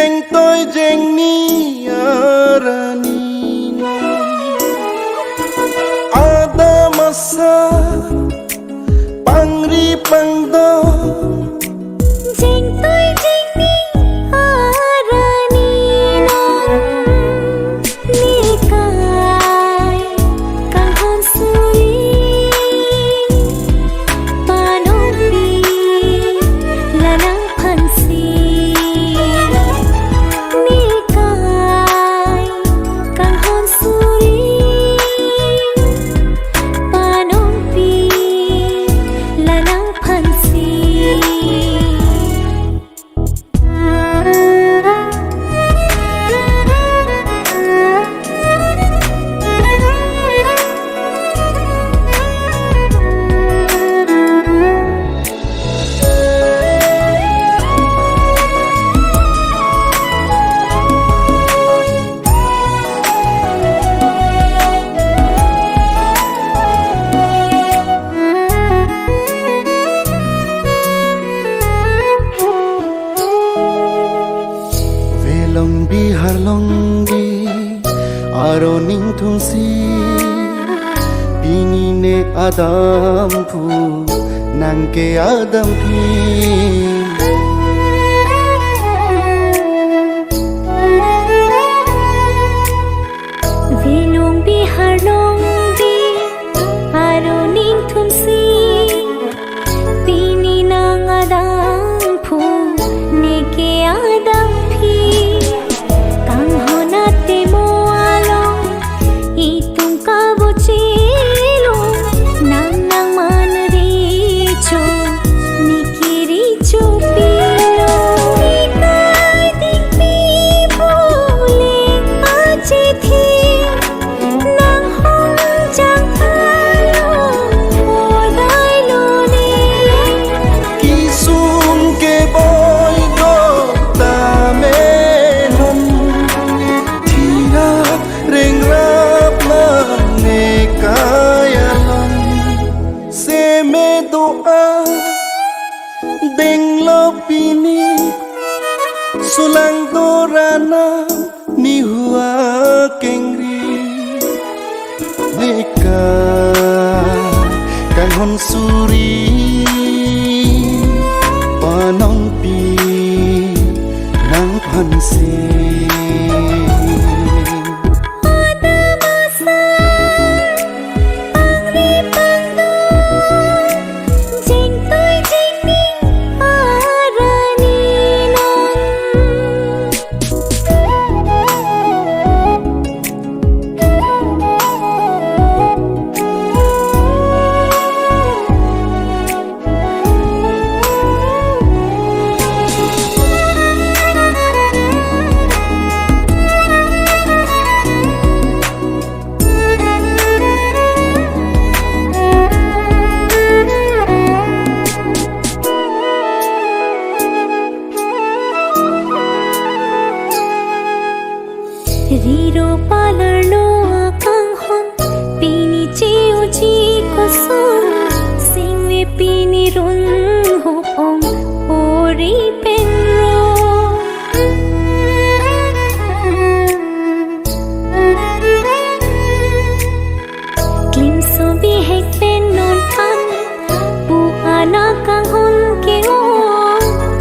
jeng tôi jeng ni arani ada masa pangri pangdo jeng tôi jeng ni arani nikai kang hon suri panopi lanang phansi long bi har long bi aro ning thung si bini ne adam phu nang ke adam phi velong bi har long bi aro ning thung si bini nang adam phu ne ke adam phi deng lo pini sulang dorana ni hua kengri neka kang hon suri panong pi nang phansi Riro palar lo akang hon pini chiu chi kusum singwe pini run ho om ori penro klim so bi hek pen non kan pu ana kang hon ke o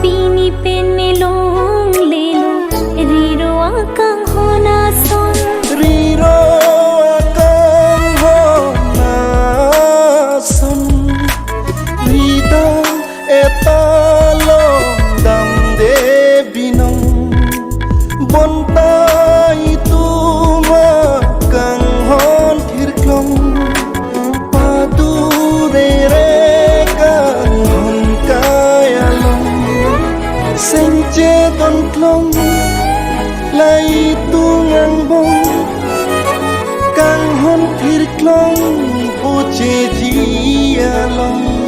pini pen me long le lo riro akang lai tu ngang bông càng hôn thịt long bu che chi long